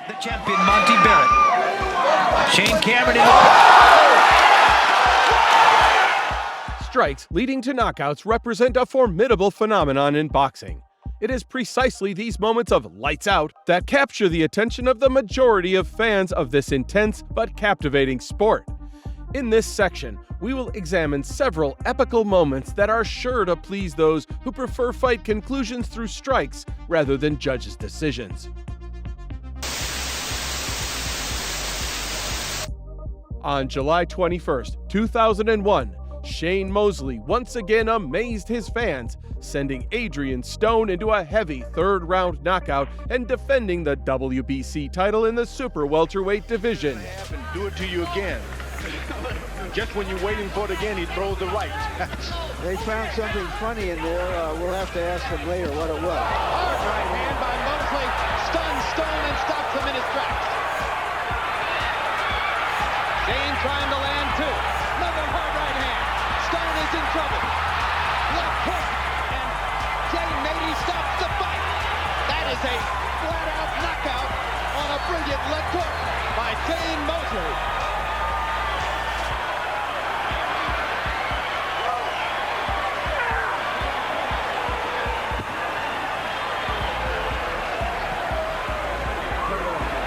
The champion, Monty Barrett. Shane Cameron in the... Strikes leading to knockouts represent a formidable phenomenon in boxing. It is precisely these moments of lights out that capture the attention of the majority of fans of this intense but captivating sport. In this section, we will examine several epical moments that are sure to please those who prefer fight conclusions through strikes rather than judges' decisions. On July 21st, 2001, Shane Mosley once again amazed his fans, sending Adrian Stone into a heavy third-round knockout and defending the WBC title in the super welterweight division. Do it to you again. Just when you're waiting for it again, he throws the right. They found something funny in there. We'll have to ask them later what it was. Hard right hand by Mosley stuns Stone and stops him in his tracks. Shane trying to land two. Another hard right hand. Stone is in trouble. Left hook, and Jay Nady stops the fight. That is a flat-out knockout on a brilliant left hook by Shane Mosley.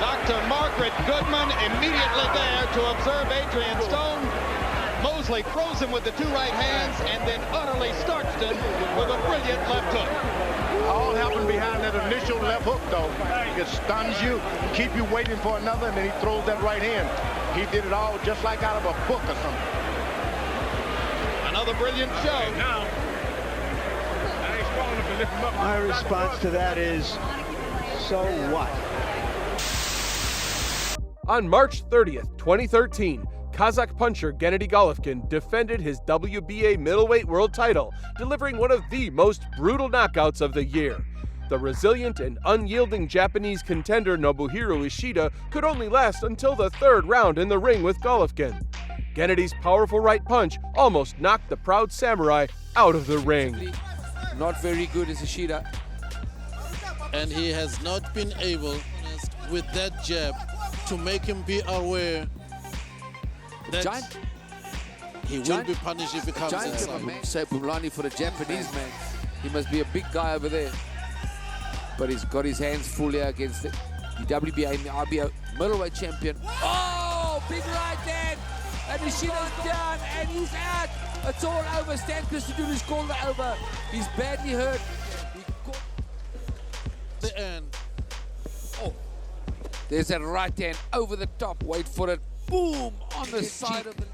Dr. Margaret Goodman immediately there to observe Adrian Stone. Mosley throws him with the two right hands and then utterly starched him with a brilliant left hook. All happened behind that initial left hook, though. It stuns you, keep you waiting for another, and then he throws that right hand. He did it all just like out of a book or something. Another brilliant show. Now he's strong enough to lift him up. My response to that is, so what? On March 30th, 2013, Kazakh puncher Gennady Golovkin defended his WBA middleweight world title, delivering one of the most brutal knockouts of the year. The resilient and unyielding Japanese contender Nobuhiro Ishida could only last until the third round in the ring with Golovkin. Gennady's powerful right punch almost knocked the proud samurai out of the ring. Not very good is Ishida. And he has not been able, with that jab, to make him be aware that he will be punished if he comes inside. Say Pumlani for the Japanese man. He must be a big guy over there. But he's got his hands full here against the WBA and the RBO middleweight champion. Oh, big right hand. And Ishida's down and he's out. It's all over. Stan Christodoulis called it over. He's badly hurt. The end. Oh, there's that right hand over the top. Wait for it. Boom! On the side of the...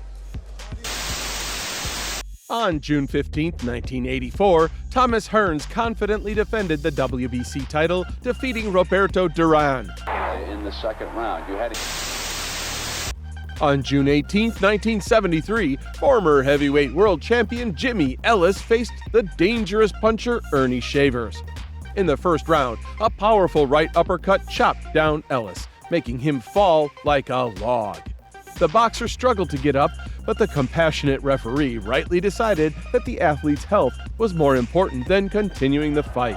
On June 15, 1984, Thomas Hearns confidently defended the WBC title, defeating Roberto Duran. In the second round, you had... On June 18, 1973, former heavyweight world champion Jimmy Ellis faced the dangerous puncher Ernie Shavers. In the first round, a powerful right uppercut chopped down Ellis, making him fall like a log. The boxer struggled to get up, but the compassionate referee rightly decided that the athlete's health was more important than continuing the fight.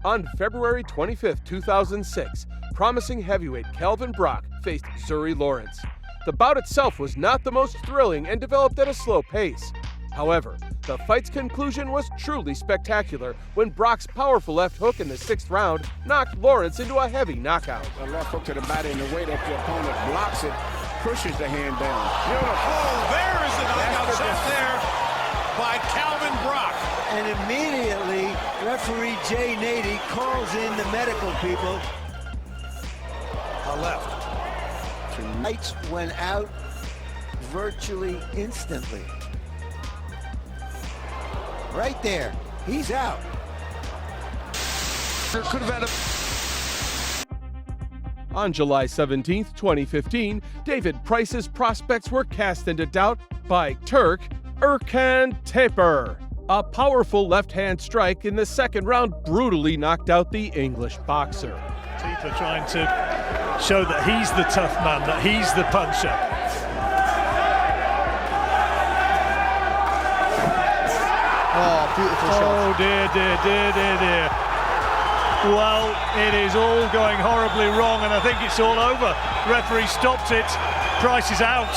On February 25, 2006, promising heavyweight Kelvin Brock faced Zuri Lawrence. The bout itself was not the most thrilling and developed at a slow pace. However, the fight's conclusion was truly spectacular when Brock's powerful left hook in the 6th round knocked Lawrence into a heavy knockout. A left hook to the body in the way that the opponent blocks it, pushes the hand down. Oh, there is the knockout shot there by Calvin Brock. And immediately, referee Jay Nady calls in the medical people. Left. Lights went out virtually instantly. Right there, he's out. Could have had a... On July 17, 2015, David Price's prospects were cast into doubt by Turk Erkan Teper. A powerful left-hand strike in the second round brutally knocked out the English boxer. Teper trying to show that he's the tough man, that he's the puncher. Oh, beautiful shot. Oh dear, dear, dear, dear, dear. Well, it is all going horribly wrong, and I think it's all over. Referee stopped it, Price is out,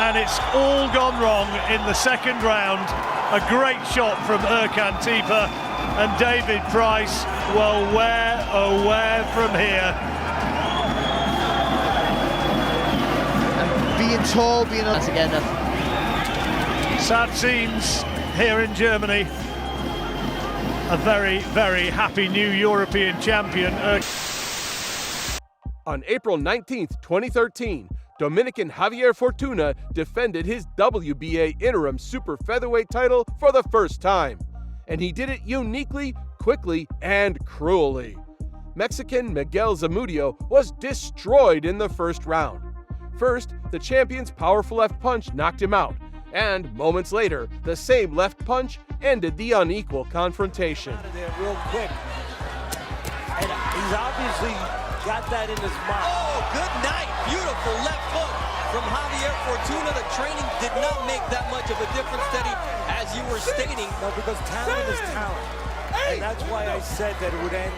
and it's all gone wrong in the second round. A great shot from Erkan Teper, and David Price, well, where, oh, where from here? Being tall, being on together. Sad scenes here in Germany. A very, very happy new European champion. On April 19, 2013, Dominican Javier Fortuna defended his WBA interim super featherweight title for the first time. And he did it uniquely, quickly, and cruelly. Mexican Miguel Zamudio was destroyed in the first round. First, the champion's powerful left punch knocked him out, and moments later, the same left punch ended the unequal confrontation. Out of there real quick. And he's obviously got that in his mind. Oh, good night. Beautiful left hook from Javier Fortuna. The training did not make that much of a difference, Teddy, as you were stating. No, because talent is talent. And that's why I said that it would end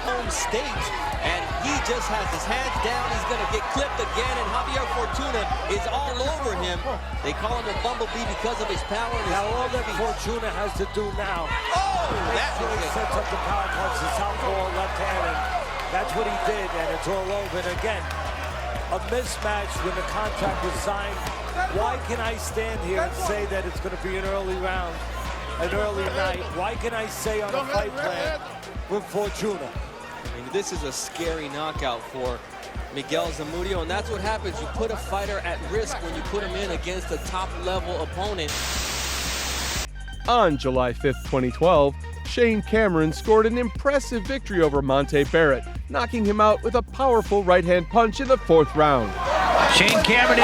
Home stage, and he just has his hands down. He's going to get clipped again, and Javier Fortuna is all over him. They call him a bumblebee because of his power. And now all that Fortuna has to do now. Oh, that sure he sets up the power punch, the southpaw left hand, and that's what he did, and it's all over. And again, a mismatch when the contract was signed. Why can I stand here and say that it's going to be an early round, an early night? Why can I say on a fight plan with Fortuna? I mean, this is a scary knockout for Miguel Zamudio, and that's what happens. You put a fighter at risk when you put him in against a top-level opponent. On July 5, 2012, Shane Cameron scored an impressive victory over Monte Barrett, knocking him out with a powerful right-hand punch in the fourth round. Shane Cameron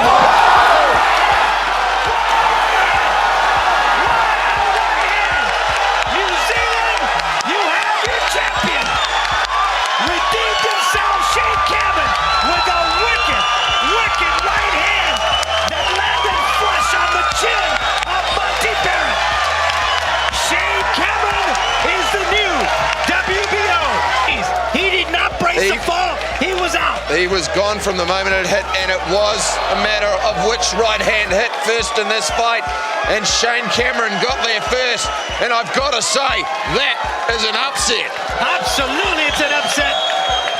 He was gone from the moment it hit, and it was a matter of which right hand hit first in this fight. And Shane Cameron got there first, and I've got to say, that is an upset. Absolutely, it's an upset.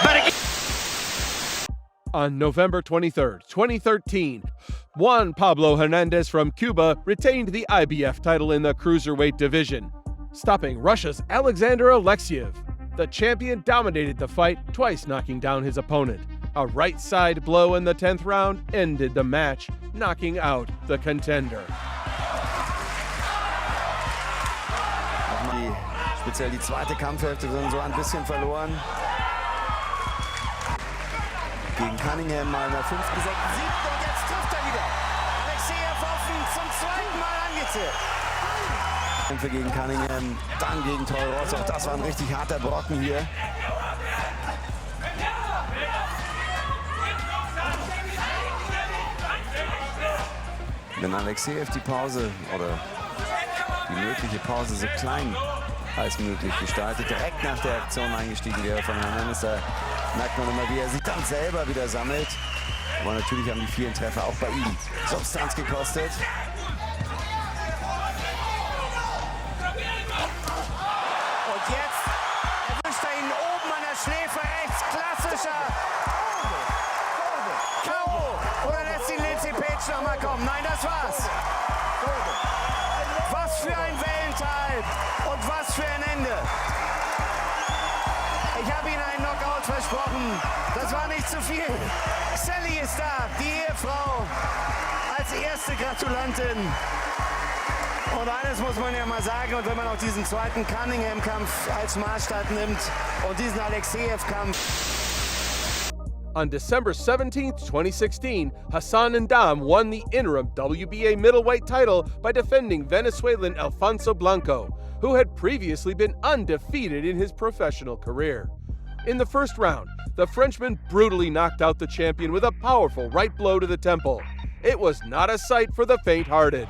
But on November 23, 2013, Juan Pablo Hernandez from Cuba retained the IBF title in the cruiserweight division, stopping Russia's Alexander Alexiev. The champion dominated the fight, twice knocking down his opponent. A right side blow in the 10th round ended the match, knocking out the contender. Speziell die zweite Kampfhälfte sind so ein bisschen verloren. Gegen Cunningham mal in der 5. gesetzt. 7. und jetzt trifft er wieder. Alexejew offen zum zweiten Mal angezählt. Kämpfe gegen Cunningham, dann gegen Teuros. Auch das war ein richtig harter Brocken hier. Wenn Alexejew die Pause oder die mögliche Pause so klein als möglich gestaltet, direkt nach der Aktion eingestiegen wäre von Hernandez, da merkt man immer, wie er sich dann selber wieder sammelt. Aber natürlich haben die vielen Treffer auch bei ihm Substanz gekostet. Und jetzt erwischt er ihn oben an der Schläfe rechts. Klassischer K.O. Oder lässt ihn links Page nochmal kommen. Nein, das war's. Was für ein Wellental und was für ein Ende. Ich habe Ihnen einen Knockout versprochen. Das war nicht zu viel. Sally ist da, die Ehefrau, als erste Gratulantin. Und eines muss man ja mal sagen, und wenn man auch diesen zweiten Cunningham-Kampf als Maßstab nimmt und diesen Alexejew-Kampf. On December 17, 2016, Hassan Ndam won the interim WBA middleweight title by defending Venezuelan Alfonso Blanco, who had previously been undefeated in his professional career. In the first round, the Frenchman brutally knocked out the champion with a powerful right blow to the temple. It was not a sight for the faint-hearted.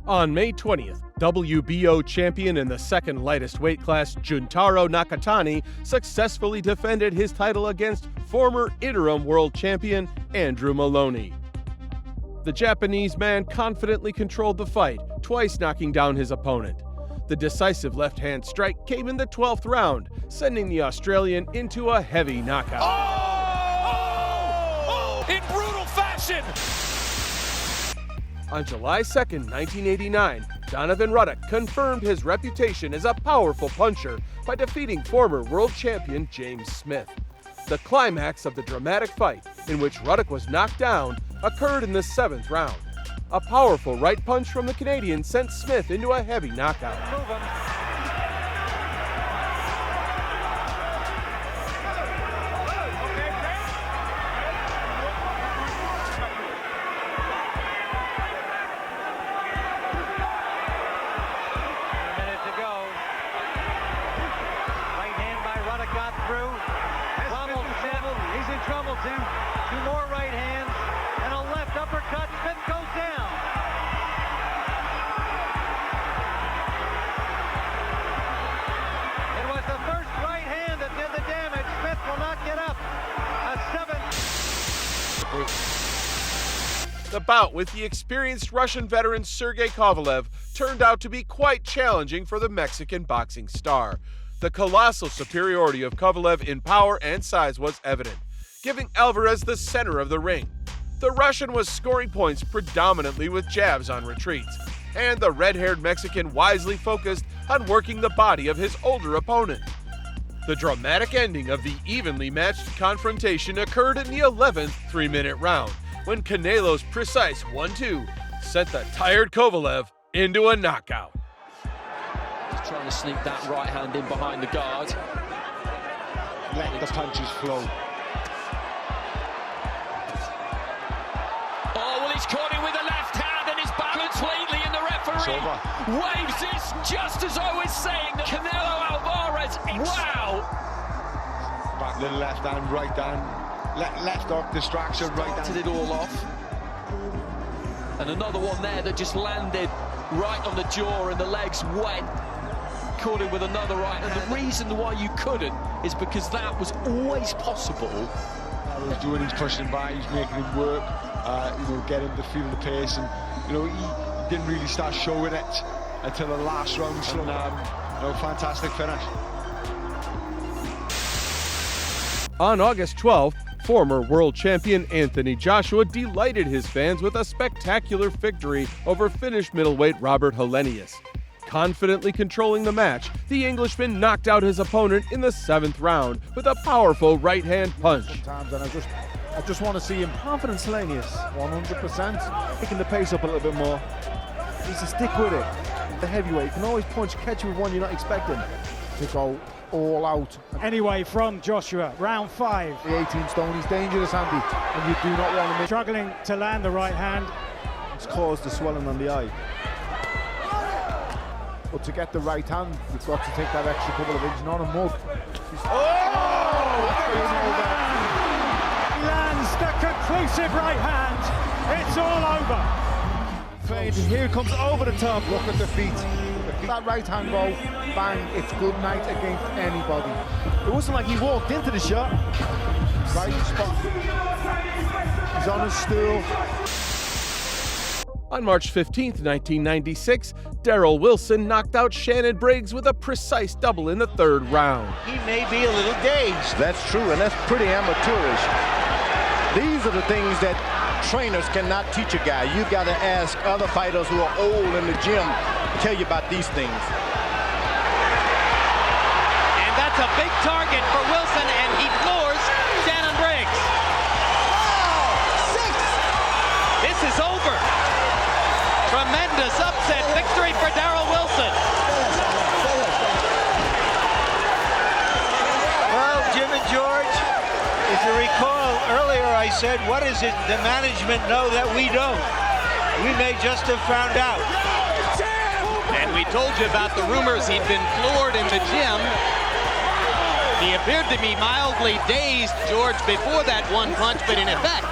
On May 20th, WBO champion in the second lightest weight class Juno Nakatani successfully defended his title against former interim world champion Andrew Maloney. The Japanese man confidently controlled the fight, twice knocking down his opponent. The decisive left-hand strike came in the 12th round, sending the Australian into a heavy knockout. In brutal fashion! On July 2, 1989, Donovan Ruck confirmed his reputation as a powerful puncher by defeating former world champion James Smith. The climax of the dramatic fight, in which Ruck was knocked down, occurred in the 7th round. A powerful right punch from the Canadian sent Smith into a heavy knockout. Two more right hands and a left uppercut. Smith goes down. It was the first right hand that did the damage. Smith will not get up. A 7th. The bout with the experienced Russian veteran Sergey Kovalev turned out to be quite challenging for the Mexican boxing star. The colossal superiority of Kovalev in power and size was evident, giving Alvarez the center of the ring. The Russian was scoring points predominantly with jabs on retreats, and the red-haired Mexican wisely focused on working the body of his older opponent. The dramatic ending of the evenly matched confrontation occurred in the 11th 3-minute round, when Canelo's precise 1-2 sent the tired Kovalev into a knockout. He's trying to sneak that right hand in behind the guard. Let the punches flow. He's caught him with a left hand and he's back completely, and the referee waves this just as I was saying that Canelo Alvarez, wow! Back little left hand, right hand, left up, distraction, right hand. Started it all off. And another one there that just landed right on the jaw and the legs went. Caught him with another right hand. The reason why you couldn't is because that was always possible. He's doing, he's pushing by, he's making him work. Get him to feel the pace, and he didn't really start showing it until the last round. So, fantastic finish. On August 12th, former world champion Anthony Joshua delighted his fans with a spectacular victory over Finnish middleweight Robert Helenius. Confidently controlling the match, the Englishman knocked out his opponent in the 7th round with a powerful right-hand punch. I just want to see him. Confidence, Helenius, 100%. Picking the pace up a little bit more. Needs to stick with it. The heavyweight can always catch you with one you're not expecting. To go all out. Anyway, from Joshua, round 5. The 18 stone, he's dangerous, Andy, and you do not want him. Struggling to land the right hand. It's caused the swelling on the eye. But to get the right hand, you've got to take that extra couple of inches on a mug. Lands the conclusive right hand. It's all over. Feint. Here comes over the top. Look at the feet. That right hand row, bang, it's good night against anybody. It wasn't like he walked into the shot. Right spot. He's on his stool. On March 15th, 1996, Daryl Wilson knocked out Shannon Briggs with a precise double in the third round. He may be a little dazed. That's true, and that's pretty amateurish. These are the things that trainers cannot teach a guy. You got to ask other fighters who are old in the gym to tell you about these things. And that's a big target for Wilson, and he floors Shannon Briggs. Oh, 6! This is over. Tremendous upset victory for Daryl Wilson. Well, Jim and George, if you recall earlier I said, what is it the management know that we don't? We may just have found out. And we told you about the rumors he'd been floored in the gym. He appeared to be mildly dazed, George, before that one punch, but in effect,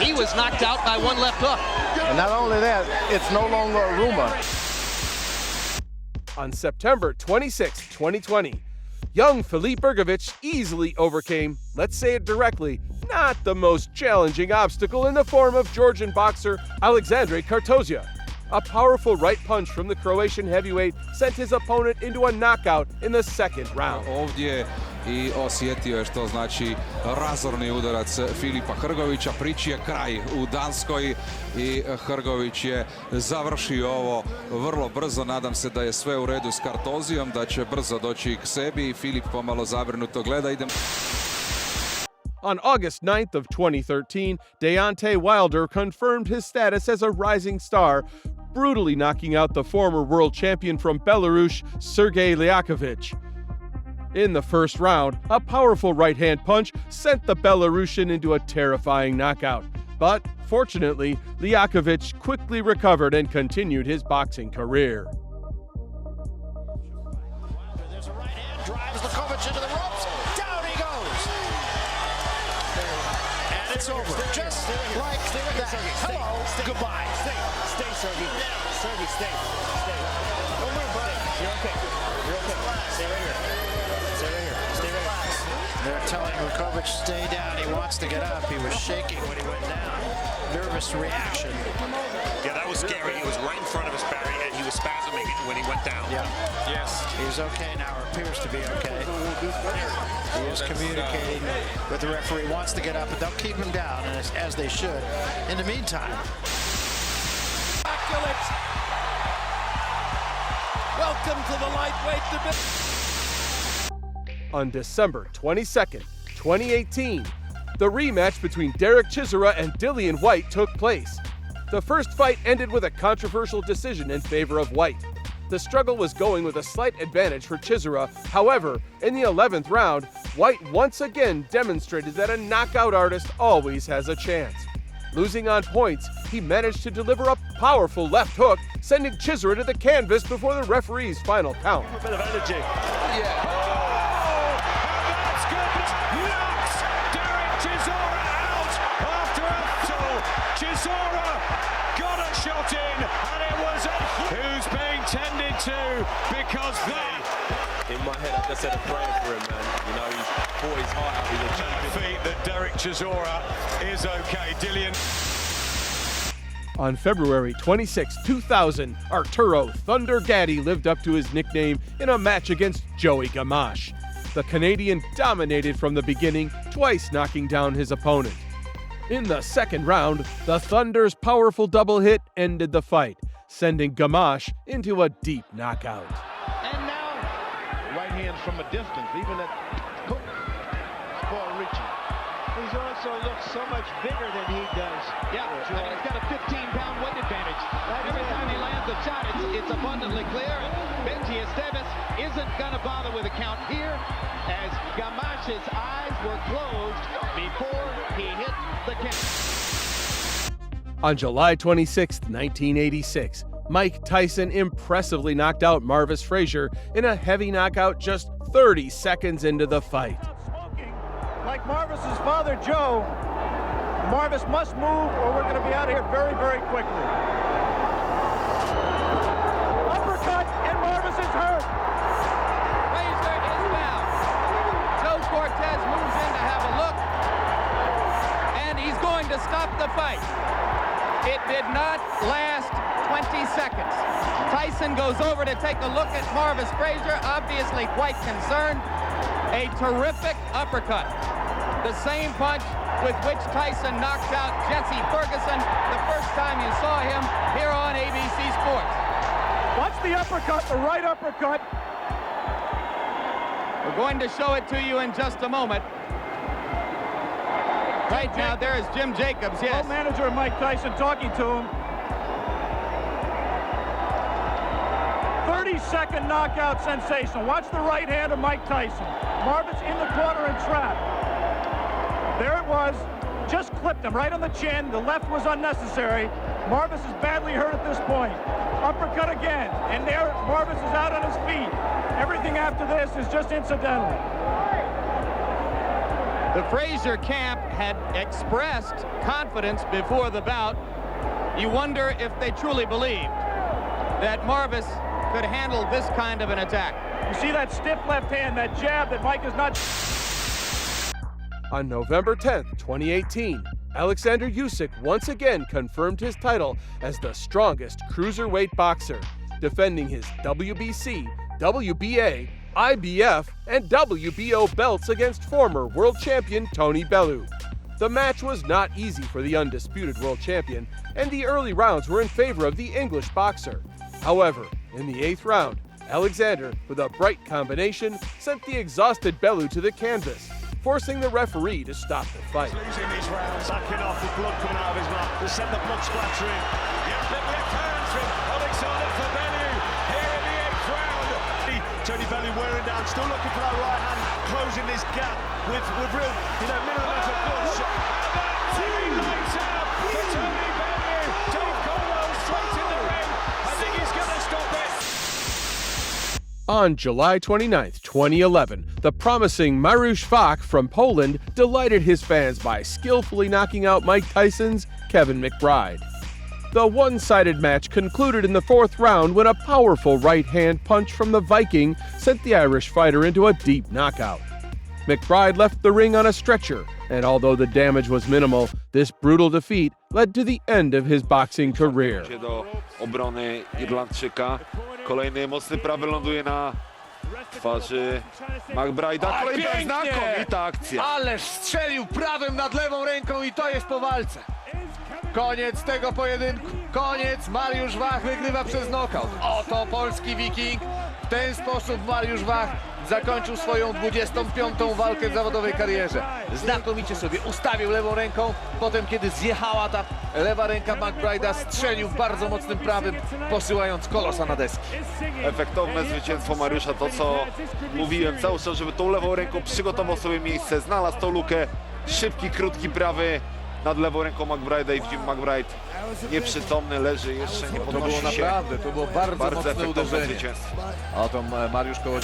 he was knocked out by one left hook. And not only that, it's no longer a rumor. On September 26, 2020, young Filip Brgovic easily overcame, let's say it directly, not the most challenging obstacle in the form of Georgian boxer Alexandre Ctoa. A powerful right punch from the Croatian heavyweight sent his opponent into a knockout in the second round. Ovdje I osjetio je što znači razorni udarac Filipa Hrgovića, priči je kraj u Danskoj I Hrgović je završio ovo vrlo brzo. Nadam se da je sve u redu s Kartozijom, da će brzo doći k sebi I Filip pomalo zabrinuto gleda. On August 9th of 2013, Deonte Wilder confirmed his status as a rising star, brutally knocking out the former world champion from Belarus, Sergey Liakovic. In the first round, a powerful right-hand punch sent the Belarusian into a terrifying knockout. But, fortunately, Liakovic quickly recovered and continued his boxing career. There's a right hand, drives Liakovic into the ropes, down he goes! And it's over, just like that. Hello, goodbye. Stay, Sergey. Sergey, stay. Don't move, buddy. You're okay. Stay right here. They're telling Liakovic stay down. He wants to get up. He was shaking when he went down. Nervous reaction. Yeah, that was scary. He was right in front of us, Barry, and he was spasming when he went down. Yeah. Yes. He's okay now, or appears to be okay. He is communicating with the referee. Wants to get up, but they'll keep him down, as they should. In the meantime. Welcome to the lightweight division. On December 22nd, 2018, the rematch between Derek Chisora and Dillian Whyte took place. The first fight ended with a controversial decision in favor of Whyte. The struggle was going with a slight advantage for Chisora. However, in the 11th round, Whyte once again demonstrated that a knockout artist always has a chance. Losing on points, he managed to deliver a powerful left hook, sending Chisora to the canvas before the referee's final count. A bit of energy. Yeah. Chisora got a shot in, and it was who's being tended to because that. In my head, I just said a prayer for him, man. You know, he's fought his heart out. He's a champion. Feet that Derek Chisora is okay. Dillian. On February 26, 2000, Arturo Thunder Gaddy lived up to his nickname in a match against Joey Gamache. The Canadian dominated from the beginning, twice knocking down his opponent. In the second round, the Thunder's powerful double hit ended the fight, sending Gamache into a deep knockout. And now, Right hand from a distance, even at hook, far reaching. He's also looks so much bigger than he does. Yeah, and he's got a 15-pound weight advantage. Every time he lands a shot, it's abundantly clear. And Benji Esteves isn't going to bother with a count here, as Gamache's eyes were closed before he hit the count. On July 26, 1986, Mike Tyson impressively knocked out Marvis Frazier in a heavy knockout just 30 seconds into the fight. Like Marvis's father, Joe, Marvis must move or we're going to be out of here very, very quickly. goes over to take a look at Marvis Frazier, obviously quite concerned. A terrific uppercut. The same punch with which Tyson knocked out Jesse Ferguson the first time you saw him here on ABC Sports. Watch the uppercut, the right uppercut. We're going to show it to you in just a moment. Right now, there is Jim Jacobs, yes. Manager Mike Tyson talking to him. 30-second knockout sensation. Watch the right hand of Mike Tyson. Marvis in the corner and trap. There it was. Just clipped him right on the chin. The left was unnecessary. Marvis is badly hurt at this point. Uppercut again. And there, Marvis is out on his feet. Everything after this is just incidental. The Frazier camp had expressed confidence before the bout. You wonder if they truly believed that Marvis could handle this kind of an attack. You see that stiff left hand, that jab that Mike is not... On November 10th, 2018, Alexander Usyk once again confirmed his title as the strongest cruiserweight boxer, defending his WBC, WBA, IBF, and WBO belts against former world champion Tony Bellew. The match was not easy for the undisputed world champion, and the early rounds were in favor of the English boxer. However, in the 8th round, Alexander, with a bright combination, sent the exhausted Bellew to the canvas, forcing the referee to stop the fight. Losing these rounds, backing off with blood coming out of his mouth to send the blood splattering. Yeah, big left hands from Alexander for Bellew here in the 8th round. Tony Bellew wearing down, still looking for that right hand, closing this gap with real, minimum amount of push. Three lights out for Tony Bellew. Dave Caldwell straight in the ring. I think he's going to stop it. On July 29th, 2011, the promising Mariusz Wach from Poland delighted his fans by skillfully knocking out Mike Tyson's Kevin McBride. The one-sided match concluded in the 4th round when a powerful right-hand punch from the Viking sent the Irish fighter into a deep knockout. McBride left the ring on a stretcher, and although the damage was minimal, this brutal defeat led to the end of his boxing career. Do obrony Irlandczyka. Kolejny mocny prawy ląduje na twarzy McBride'a. Kolejna znakomita akcja. Ależ strzelił prawym nad lewą ręką i to jest po walce. Koniec tego pojedynku. Koniec. Mariusz Wach wygrywa przez knockout. Oto polski wiking. W ten sposób Mariusz Wach zakończył swoją 25. walkę w zawodowej karierze. Znakomicie sobie ustawił lewą ręką, potem kiedy zjechała ta lewa ręka McBride'a, strzelił bardzo mocnym prawym, posyłając kolosa na deski. Efektowne zwycięstwo Mariusza, to co mówiłem cały czas, żeby tą lewą ręką przygotował sobie miejsce, znalazł tą lukę, szybki, krótki prawy nad lewą ręką McBride'a i widzimy McBride nieprzytomny, leży, jeszcze nie podnosi się. To było naprawdę, to było bardzo mocne uderzenie. Zwycięstwo. Oto Mariusz koło...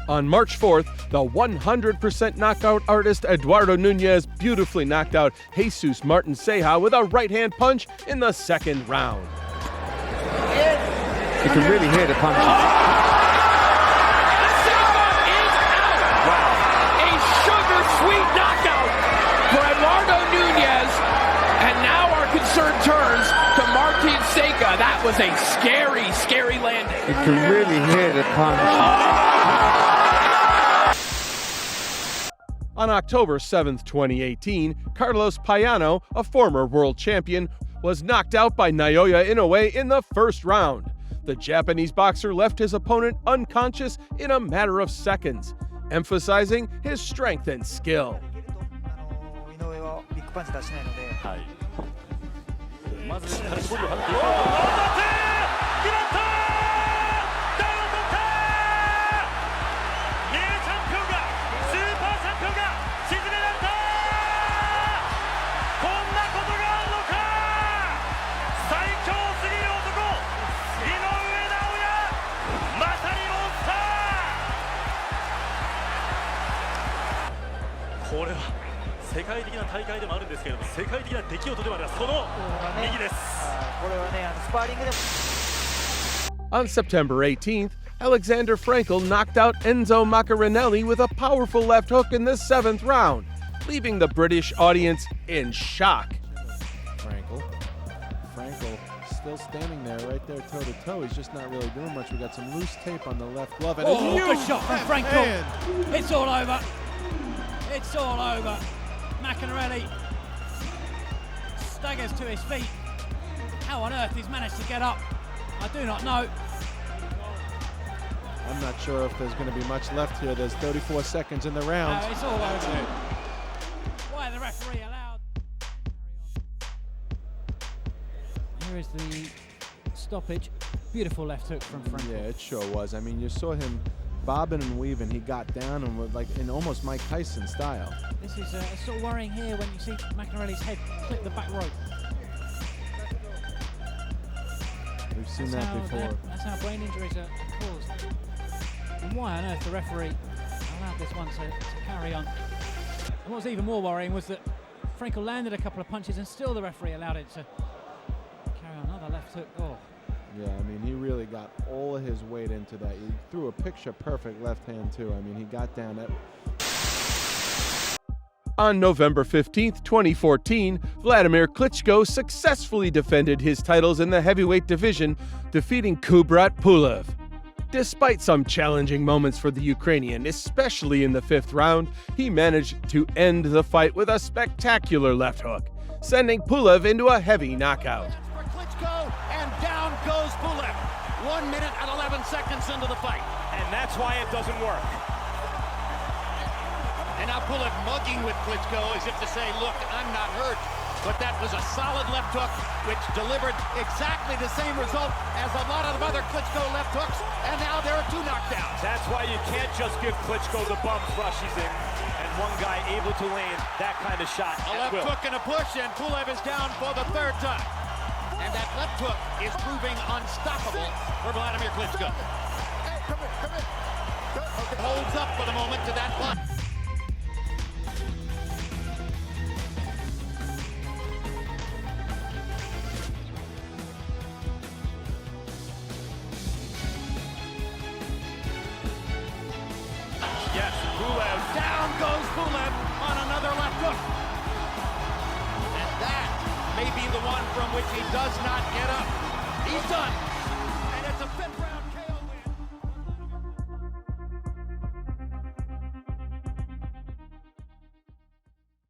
On March 4th, the 100% knockout artist Eduardo Nunes beautifully knocked out Jesus Martin Ceja with a right-hand punch in the 2nd round. You can really hear the punches. Wow. A sugar-sweet knockout for Eduardo Nunes. And now our concern turns to Martin Ceja. That was a scary, scary landing. You can really hear the punch. On October 7th, 2018, Carlos Payano, a former world champion, was knocked out by Naoya Inoue in the 1st round. The Japanese boxer left his opponent unconscious in a matter of seconds, emphasizing his strength and skill. On September 18th, Alexander Frankle knocked out Enzo Maccarinelli with a powerful left hook in the 7th round, leaving the British audience in shock. Frankle still standing there, right there, toe-to-toe. He's just not really doing much. We got some loose tape on the left glove. And oh, good shot from Frankle. It's all over. It's all over. McInerney staggers to his feet. How on earth he's managed to get up, I do not know. I'm not sure if there's going to be much left here. There's 34 seconds in the round. No, it's all over. Why the referee allowed? Here is the stoppage. Beautiful left hook from Frankle. Yeah, it sure was. I mean, you saw him bobbing and weaving. He got down and was like in almost Mike Tyson style. This is sort of worrying here when you see McInerney's head clip the back rope. We've seen that before. That's how brain injuries are caused. And why on earth the referee allowed this one to carry on. And what was even more worrying was that Frankle landed a couple of punches and still the referee allowed it to carry on. Another left hook. Oh. Yeah, I mean, he really got all of his weight into that. He threw a picture-perfect left hand, too. I mean, he got down at... On November 15th, 2014, Vladimir Klitschko successfully defended his titles in the heavyweight division, defeating Kubrat Pulev. Despite some challenging moments for the Ukrainian, especially in the 5th round, he managed to end the fight with a spectacular left hook, sending Pulev into a heavy knockout. For Klitschko, and down goes Pulev. 1 minute and 11 seconds into the fight. And that's why it doesn't work. And now Pulev mugging with Klitschko as if to say, look, I'm not hurt. But that was a solid left hook, which delivered exactly the same result as a lot of other Klitschko left hooks. And now there are 2 knockdowns. That's why you can't just give Klitschko the bum rush he's in. And one guy able to land that kind of shot. A left hook and a push, and Pulev is down for the 3rd time. And that left hook is proving unstoppable for Vladimir Klitschko. Hey, come here. Holds up for the moment to that punch. Yes, Pulev. Down goes Pulev on another left hook. And that may be the one from which he does not get up. He's done.